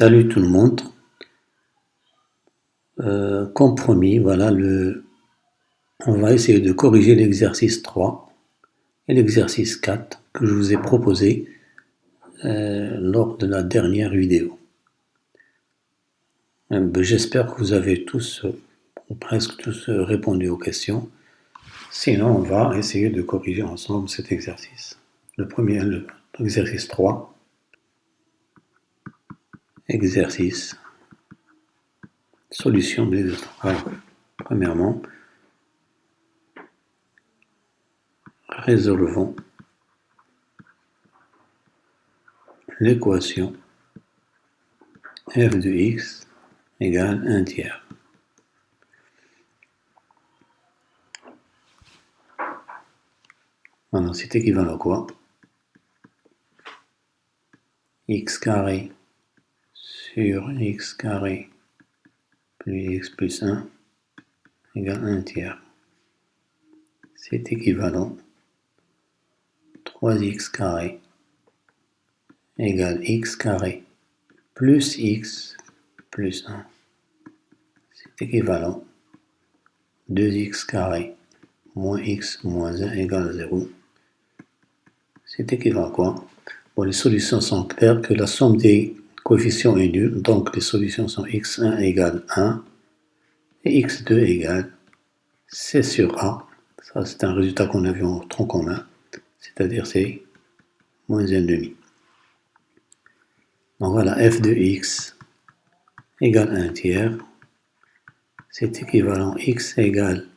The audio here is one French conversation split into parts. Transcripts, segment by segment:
Salut tout le monde. Comme promis, voilà on va essayer de corriger l'exercice 3 et l'exercice 4 que je vous ai proposé lors de la dernière vidéo. J'espère que vous avez tous, ou presque tous, répondu aux questions. Sinon, on va essayer de corriger ensemble cet exercice. L'exercice 3. Exercice. Solution de l'exercice 3. Alors, premièrement, résolvons l'équation f de x égale 1 tiers. Voilà, c'est équivalent à quoi? X carré sur x carré plus x plus 1 égale 1 tiers. C'est équivalent 3x carré égale x carré plus x plus 1. C'est équivalent 2x carré moins x moins 1 égale 0. C'est équivalent à quoi? Bon, les solutions sont claires que la somme des coefficients est nulle, donc les solutions sont x1 égale 1 et x2 égale C sur A. Ça, c'est un résultat qu'on a vu en tronc commun, c'est-à-dire c'est moins 1,5. Donc voilà, f de x égale 1 tiers. C'est équivalent x égale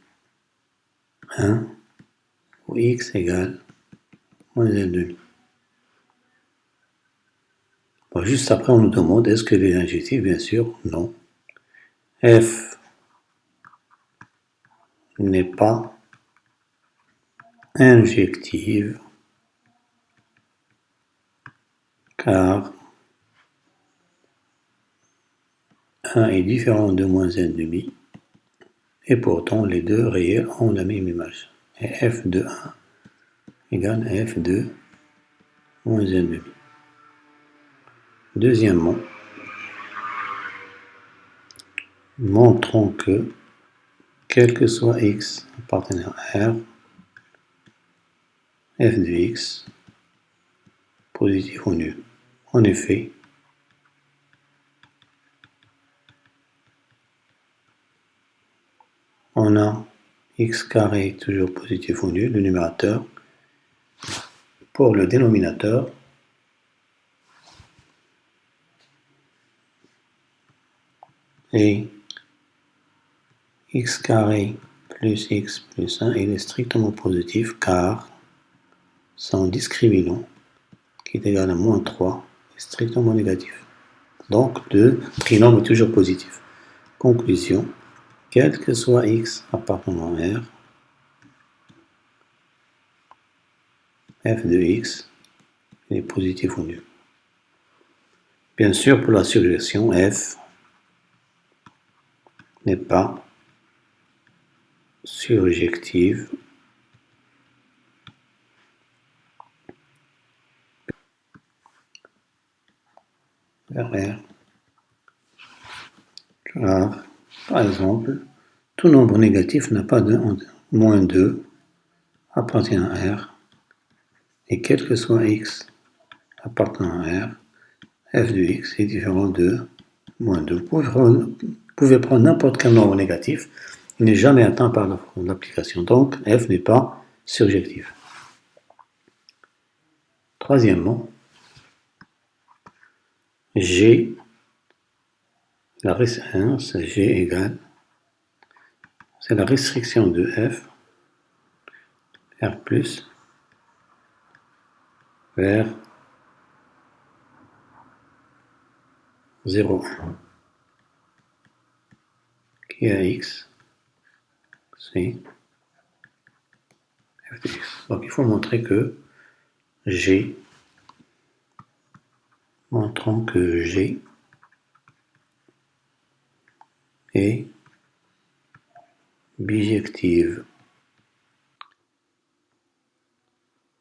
1 ou x égale moins 1,5. Bon, juste après, on nous demande est-ce que les injectifs? Bien sûr, non. F n'est pas injective car 1 est différent de moins 1,5 et pourtant les deux réels ont la même image. Et f de 1 égale f de moins 1,5. Deuxièmement, montrons que quel que soit x appartenant à R, f de x, positif ou nul. En effet, on a x carré toujours positif ou nul, le numérateur. Pour le dénominateur, et x carré plus x plus 1, il est strictement positif car son discriminant, qui est égal à moins 3, est strictement négatif. Donc le trinôme est toujours positif. Conclusion, quel que soit x appartenant à R, f de x est positif ou nul. Bien sûr, pour la surjection, f n'est pas surjective vers R. Car, par exemple, tout nombre négatif n'a pas de moins 2 appartient à R, et quel que soit x appartenant à R, f de x est différent de moins 2. Vous pouvez prendre n'importe quel nombre négatif, il n'est jamais atteint par l'application, donc f n'est pas surjectif. Troisièmement, G, la restriction G égale, c'est la restriction de f, R plus, vers 0,1, qui est à x, c'est f de x. Donc il faut montrer que G, montrons que G est bijective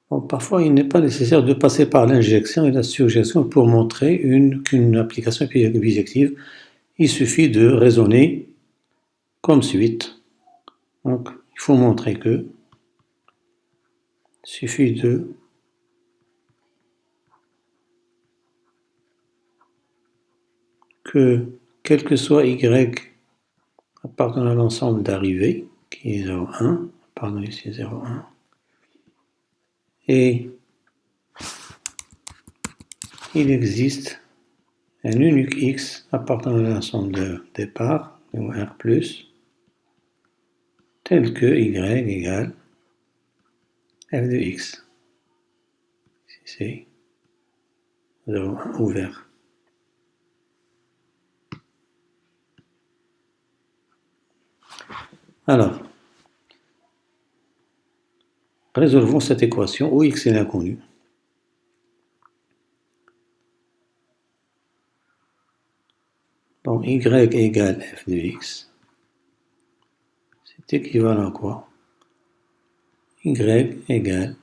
Bon, parfois, il n'est pas nécessaire de passer par l'injection et la surjection pour montrer qu'une application est bijective. Il suffit de raisonner comme suit. Donc, il faut montrer que il suffit de que quel que soit y appartenant à l'ensemble d'arrivée, qui est 0,1, pardon, ici 0,1, et il existe un unique x appartenant à l'ensemble de départ, ou R+, tel que y égale f de x. Ici c'est 0,1 ouvert. Alors, résolvons cette équation où x est l'inconnu. Bon, y égale f de x. C'est équivalent à quoi? Y égale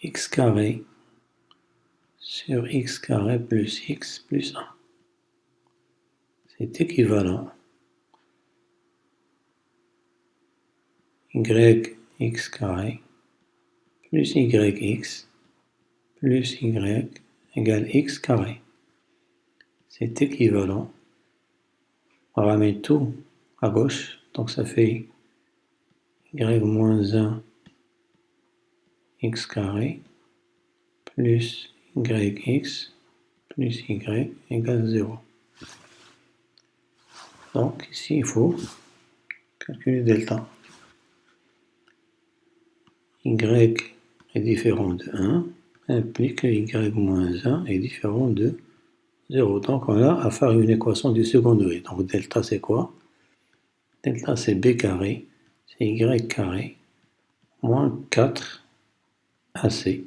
x carré sur x carré plus x plus 1. C'est équivalent yx carré plus yx plus y égale x carré. C'est équivalent. On ramène tout à gauche, donc ça fait y moins 1 x carré plus yx plus y égale 0. Donc ici il faut calculer delta. Y est différent de 1 implique que y moins 1 est différent de 0. Donc on a à faire une équation du second degré. Donc delta c'est quoi? Delta c'est b carré, c'est y carré, moins 4 AC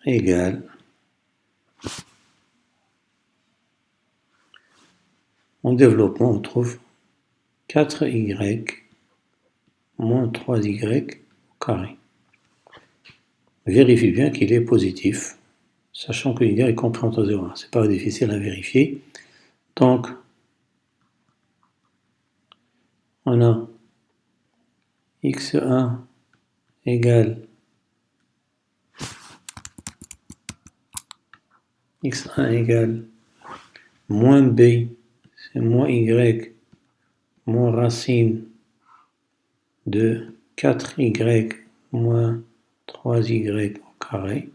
égale, en développement on trouve 4y moins 3y au carré. Vérifie bien qu'il est positif, sachant que y est compris entre 0 et 1. C'est pas difficile à vérifier. Donc, on a x1 égale moins b, c'est moins y, moins racine de 4y moins 3y au carré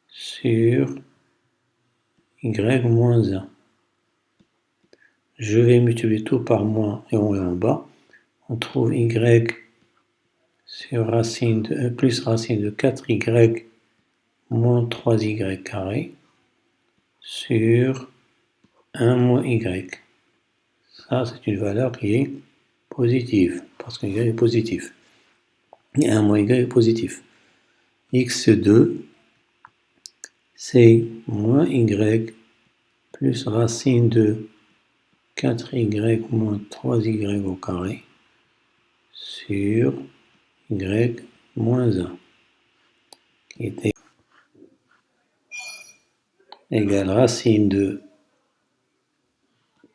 sur y moins 1. Je vais multiplier tout par moins et en bas. On trouve y sur racine de plus racine de 4y moins 3y carré sur 1 moins y. Ça, c'est une valeur qui est positive, parce que y est positif. Et 1 moins y est positif. x2, c'est moins y plus racine de 4y moins 3y au carré sur y moins 1, qui était égale racine de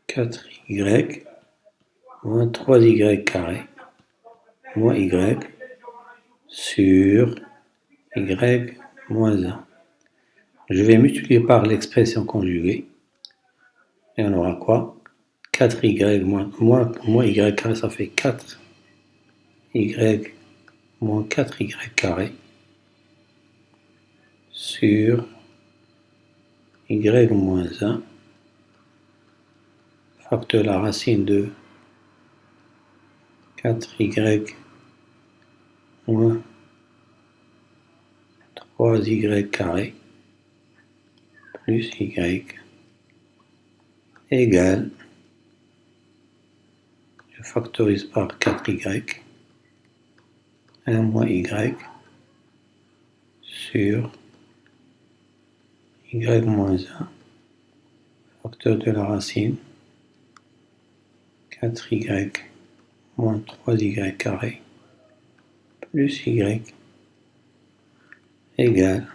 4y moins 3y carré moins y sur y moins 1. Je vais multiplier par l'expression conjuguée et on aura quoi? 4y moins y carré, ça fait 4y moins 4y carré sur y moins 1 facteur la racine de 4y moins 3y carré plus y égale, je factorise par 4y, 1 moins y sur y moins 1 facteur de la racine 4y moins 3y carré plus y égale,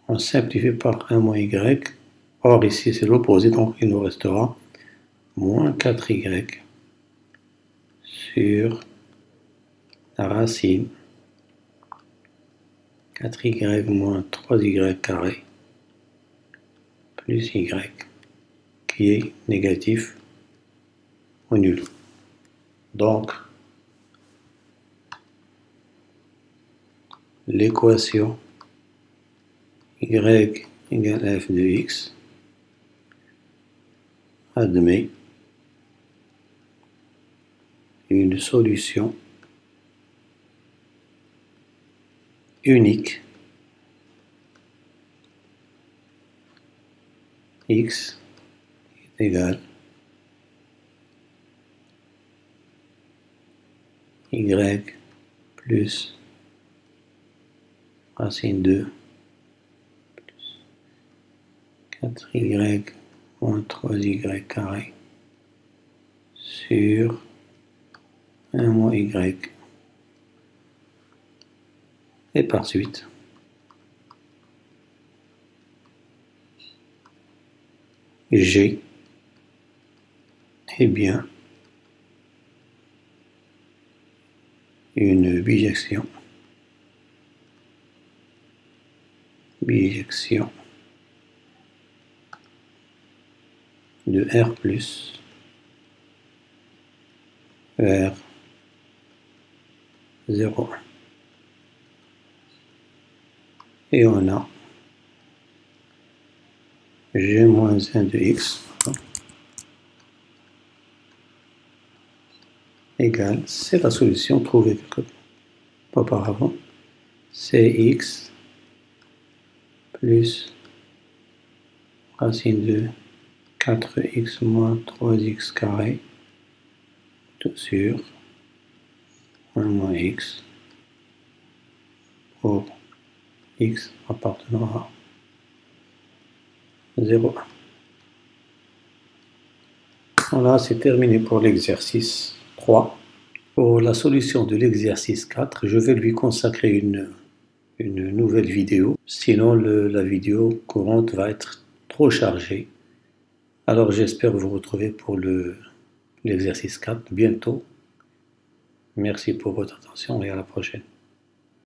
on simplifie par 1 moins y, or ici c'est l'opposé, donc il nous restera moins 4y sur la racine 4y moins 3y carré plus y qui est négatif ou nul. Donc, l'équation y égale f de x admet une solution unique x est égal y plus racine 2 plus 4y moins 3y carré sur 1 moins y et par suite. G est bien une bijection de R plus vers 0. Et on a G moins 1 de x égale, c'est la solution trouvée auparavant, c'est x plus racine de 4x moins 3x carré tout sur 1 moins x pour x appartenant à 0. Voilà, c'est terminé pour l'exercice 3. Pour la solution de l'exercice 4, je vais lui consacrer une nouvelle vidéo, sinon la vidéo courante va être trop chargée. Alors j'espère vous retrouver pour l'exercice 4 bientôt. Merci pour votre attention et à la prochaine.